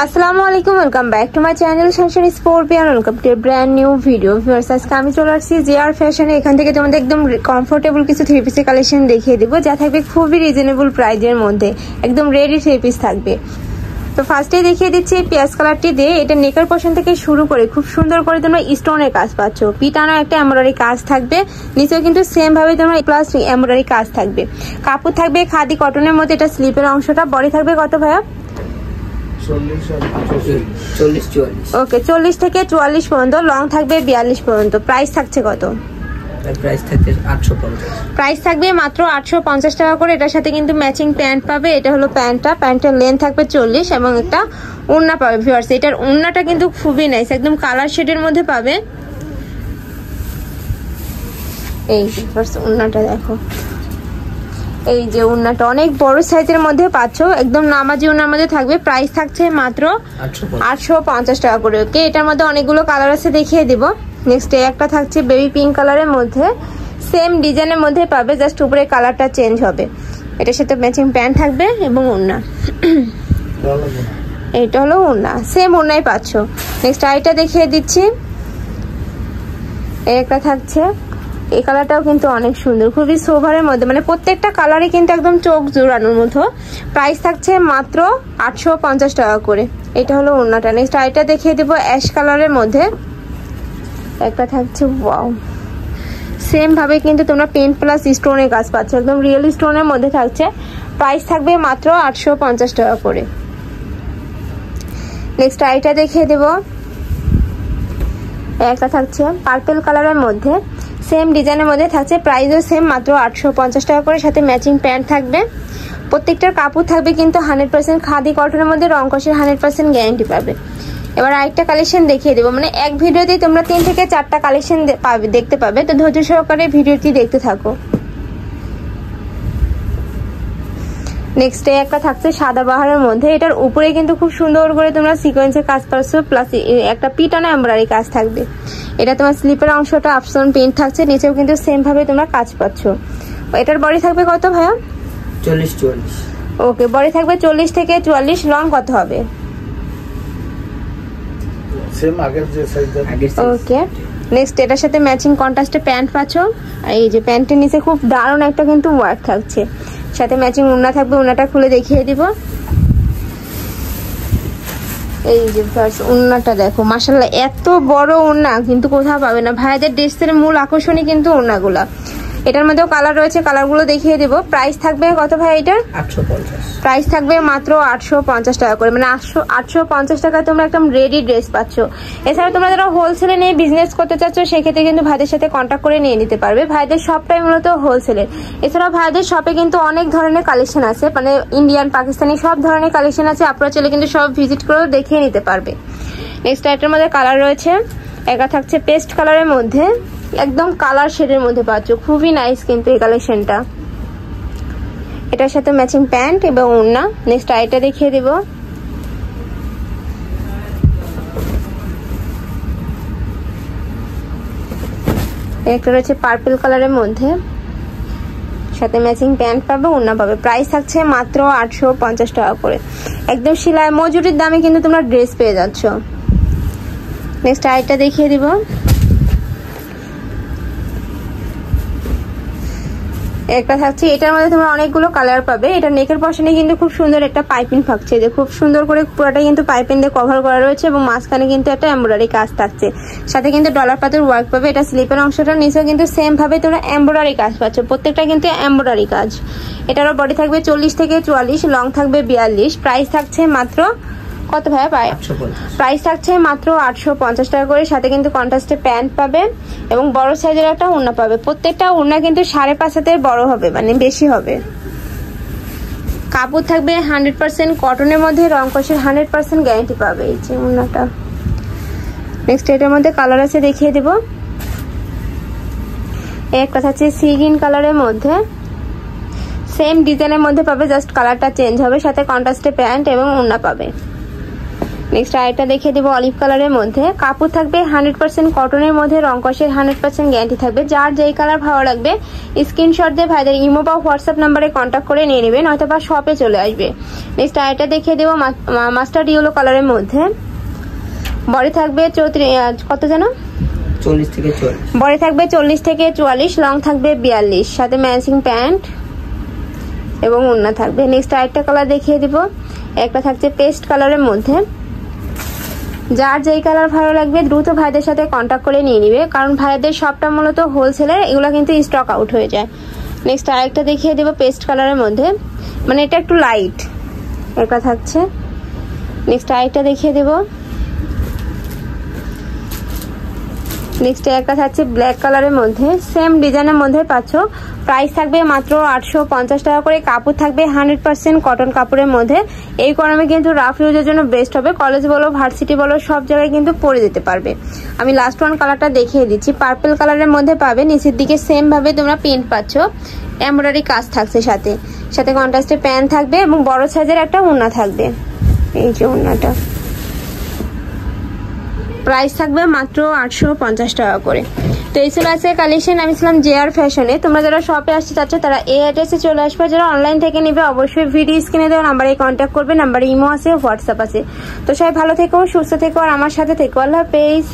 আসসালামু আলাইকুম, welcome back to my channel Shanshan Scorpion. Welcome to brand new video. Viewers, আজকে আমি চলে আসছি জিআর ফ্যাশনে। এখান থেকে তোমাদের একদম কমফোর্টেবল কিছু থ্রি পিসের কালেকশন দেখিয়ে দিব, যা থাকবে খুবই রিজনেবল প্রাইজের মধ্যে, একদম রেডি থ্রি পিস থাকবে। তো ফার্স্টেই দেখিয়ে দিচ্ছি পেঁয়াজ কালারটি দিয়ে। এটা নেকের পোর্শন থেকে শুরু করে খুব সুন্দর করে তোমরা স্টোনের কাজ পাচ্ছ, পিটানো একটা এমব্রয়ডারি কাজ থাকবে, নিচেও কিন্তু সেম ভাবে তোমরা প্লাস এমব্রয়ডারি কাজ থাকবে। কাপড় থাকবে খাদি কটনের মধ্যে, এটা স্লিপের অংশটা। বডি থাকবে কত ভাইয়া? 40 থেকে 44 পর্যন্ত, লং থাকবে 42 পর্যন্ত। প্রাইস থাকছে কত? প্রাইস থাকবে মাত্র 850 টাকা করে। এটার সাথে কিন্তু ম্যাচিং প্যান্ট পাবে। এটা হলো প্যান্টটা, প্যান্টের লেন্থ থাকবে 40 এবং একটা ওড়না পাবে। ভিউয়ার্স, এটার ওড়নাটা কিন্তু খুবই নাইস, একদম কালার শেডের মধ্যে পাবে। এই ভিউয়ার্স, ওড়নাটা দেখো, এই যে ওড়নাটা অনেক বড় সাইজের মধ্যে পাচ্ছ, একদম নামাজি ওড়নার মধ্যে থাকবে। প্রাইস থাকছে মাত্র 850 টাকা করে। ওকে, এটার মধ্যে অনেকগুলো কালার আছে, দেখিয়ে দিব। নেক্সট একটা থাকছে বেবি পিঙ্ক কালারের মধ্যে, সেম ডিজাইনের মধ্যে পাবে, জাস্ট উপরে কালারটা চেঞ্জ হবে। এটার সাথে ম্যাচিং প্যান্ট থাকবে এবং ওড়না। এইটা হলো ওড়না, সেম ওড়নাই পাচ্ছ। নেক্সট আইটা দেখিয়ে দিচ্ছি। একটা থাকছে, এই কালারটাও কিন্তু অনেক সুন্দর, খুবই সোভারের মধ্যে, মানে প্রত্যেকটা কালারই কিন্তু একদম চোখ জোড়ানোর মতো। প্রাইস থাকছে মাত্র 850 টাকা করে। এটা হলো ওড়নাটা। নেক্সট আইটা দেখিয়ে দিব অ্যাশ কালারের মধ্যে। একটা থাকছে, ওয়াও, সেম ভাবে কিন্তু তোমরা পেন্ট প্লাস স্টোনের কাজ পাচ্ছ, একদম রিয়েল স্টোনের মধ্যে থাকছে। প্রাইস থাকবে মাত্র 850 টাকা করে। নেক্সট আইটা দেখিয়ে দেব। একটা থাকছে পার্পল কালারের মধ্যে, সেম ডিজাইনের মধ্যে থাকছে, প্রাইসও সেম মাত্র 850 টাকা করে। সাথে ম্যাচিং প্যান্ট থাকবে। প্রত্যেকটার কাপড় থাকবে কিন্তু 100% খাদি কটনের মধ্যে, রং কষের 100% গ্যারান্টি পাবে। এবার আরেকটা কালেকশন দেখিয়ে দেবো, মানে এক ভিডিওতেই তোমরা 3 থেকে 4টা কালেকশন দেখতে পাবে, তো ধৈর্য সহকারে ভিডিওটি দেখতে থাকো। নেক্সট একটা থাকছে সাদা বাহারের মধ্যে, এটার উপরে কিন্তু খুব সুন্দর করে তোমরা সিকোয়েন্সের কাজ পাচ্ছ, প্লাস একটা পিটানো এমব্রয়ডারি কাজ থাকবে। এটা তোমার স্লিপের অংশটা অপশন প্রিন্ট থাকছে, নিচেও কিন্তু সেম ভাবে তোমরা কাজ পাচ্ছ। এটার বডি থাকবে কত ভাইয়া? 40-44। ওকে, বডি থাকবে 40 থেকে 44। লং কত হবে? সেম আগের যে সাইজ। ওকে, নেক্সট এটার সাথে ম্যাচিং কন্ট্রাস্টে প্যান্ট পাচ্ছ। আর এই যে প্যান্টের নিচে খুব দারুণ একটা কিন্তু ওয়ার্ক থাকছে, সাথে ম্যাচিং ওড়না থাকবে। ওড়নাটা খুলে দেখিয়ে দিব। এই যে ফার্স্ট ওড়নাটা দেখো, মাশাআল্লাহ এত বড় ওড়না কিন্তু কোথাও পাবে না। ভাইদের ড্রেসের মূল আকর্ষণই কিন্তু ওড়নাগুলা। এটার মধ্যেও কালার রয়েছে, কালারগুলো দেখিয়ে দেব। প্রাইস থাকবে কত ভাই এটার? 850। প্রাইস থাকবে মাত্র 850 টাকা করে, মানে 850 টাকায় তোমরা একদম রেডি ড্রেস পাচ্ছ। এছাড়া তোমরা যারা হোলসেলে নিয়ে বিজনেস করতে চাচ্ছ, সেক্ষেত্রে কিন্তু ভাইদের সাথে কন্ট্যাক্ট করে নিয়ে নিতে পারবে। ভাইদের শপটাই মূলত হোলসেলের। এছাড়া ভাইদের শপে কিন্তু অনেক ধরনের কালেকশন আছে, মানে ইন্ডিয়ান, পাকিস্তানি সব ধরনের কালেকশন আছে। আপনারা চাইলে কিন্তু সব ভিজিট করেও দেখিয়ে নিতে পারবে। নেক্সট আইটের মধ্যে কালার রয়েছে। একটা থাকছে পেস্ট কালারের মধ্যে, একদম কালার শেডের মধ্যে পাচ্ছ, খুবই নাইস কিন্তু এই কালেকশনটা। এটার সাথে ম্যাচিং প্যান্ট এবং ওড়না। নেক্সট আইটা দেখিয়ে দিব। একটা রয়েছে পার্পল কালারের মধ্যে, সাথে ম্যাচিং প্যান্ট পাবে, ওড়না পাবে। প্রাইস থাকছে মাত্র 850 টাকা করে। একদম সেলাই মজুরির দামে কিন্তু তোমরা ড্রেস পেয়ে যাচ্ছ। নেক্সট আইটা দেখিয়ে দিব। একটা থাকছে, এটার মধ্যে তোমরা অনেকগুলো কালার পাবে। এটা নেকের পশনে কিন্তু খুব সুন্দর একটা পাইপিং থাকছে, যে খুব সুন্দর করে পুরোটা কিন্তু পাইপিং দিয়ে কভার করা রয়েছে এবং মাঝখানে কিন্তু একটা এমব্রয়ডারি কাজ থাকছে, সাথে কিন্তু ডলার পাতের ওয়ার্ক পাবে। এটা স্লিপের অংশটা, নিচেও কিন্তু সেম ভাবে তোমরা এমব্রয়ডারি কাজ পাচ্ছ, প্রত্যেকটা কিন্তু এমব্রয়ডারি কাজ। এটারও বডি থাকবে 40 থেকে 44, লং থাকবে 42। প্রাইস থাকছে মাত্র কত ভাইয়া? প্রাইস থাকছে মাত্র 850 টাকা করে। সাথে কিন্তু কন্ট্রাস্টে প্যান্ট পাবে এবং বড় সাইজের একটা ওড়না পাবে। প্রত্যেকটা ওড়না কিন্তু 5.5 হাতের বড় হবে, মানে বেশি হবে। কাপড় থাকবে 100% কটনের মধ্যে, রং কষের 100% গ্যারান্টি পাবে এই যে ওড়নাটা। নেক্সট এটার মধ্যে কালার আছে, দেখিয়ে দেব। একটা থাকছে সি গ্রিন কালারের মধ্যে, সেম ডিজাইনের মধ্যে পাবে, জাস্ট কালারটা চেঞ্জ হবে, সাথে কন্ট্রাস্টে প্যান্ট এবং ওড়না পাবে। নেক্সট আরেকটা দেখিয়ে দেবো অলিভ কালারের মধ্যে। কাপড় থাকবে 100% কটনের মধ্যে, রং কষের 100% গ্যারান্টি থাকবে। যার যেই কালার ভালো লাগবে স্ক্রিনশট দিয়ে ভাইদের ইমো বা হোয়াটসঅ্যাপ নাম্বারে কন্ট্যাক্ট করে নিয়ে নেবেন, হয়তো বা শপে চলে আসবে। নেক্সট আরেকটা দেখিয়ে দেবো মাস্টার্ড ইয়েলো কালারের মধ্যে। বডি থাকবে 34 কত যেন 40 থেকে 44, বডি থাকবে 40 থেকে 44, লং থাকবে 42, সাথে ম্যাচিং প্যান্ট এবং ওড়না থাকবে। নেক্সট আরেকটা কালার দেখিয়ে দিব, একটা থাকছে পেস্ট কালারের মধ্যে। যার যেই কালার ভালো লাগবে দ্রুত ভাইদের সাথে কন্ট্যাক্ট করে নিয়ে নিবে, কারণ ভাইদের সবটা মূলত হোলসেলের, এগুলো কিন্তু স্টক আউট হয়ে যায়। নেক্সট আরেকটা দেখিয়ে দেবো পেস্ট কালারের মধ্যে, মানে এটা একটু লাইট একটা থাকছে। নেক্সট আরেকটা দেখিয়ে দেবো, নেক্সট একটা থাকছে ব্ল্যাক কালারের মধ্যে, সেম ডিজাইনের মধ্যে পাচ্ছ। প্রাইস থাকবে মাত্র 850 টাকা করে। কাপড় থাকবে 100% কটন কাপড়ের মধ্যে। এই গরমে কিন্তু রাফ ইউজের জন্য বেস্ট হবে, কলেজ বলো ভার্সিটি বলো সব জায়গায় কিন্তু পরে যেতে পারবে। আমি লাস্ট ওয়ান কালারটা দেখিয়ে দিচ্ছি, পার্পল কালারের মধ্যে পাবে। নিচের দিকে সেম ভাবে তোমরা প্রিন্ট পাচ্ছ, এমব্রয়ডারি কাজ থাকছে, সাথে সাথে কন্ট্রাস্টে প্যান্ট থাকবে এবং বড় সাইজের একটা ওড়না থাকবে। এই যে ওড়নাটা প্রাইস থাকবে মাত্র 850 টাকা করে। তো এই ছিল আছে কালেকশন। আমি ছিলাম JR ফ্যাশনে। তোমরা যারা শপে আসতে চাচ্ছ তারা এই অ্যাড্রেসে চলে আসবে, যারা অনলাইন থেকে নেবে অবশ্যই ভিডিও স্ক্রিনে দেওয়া নাম্বারে কন্ট্যাক্ট করবে। নাম্বারে ইমো আছে, হোয়াটসঅ্যাপ আছে। তো সবাই ভালো থেকো, সুস্থ থেকো আর আমার সাথে থেকো। আল্লাহ হাফেজ।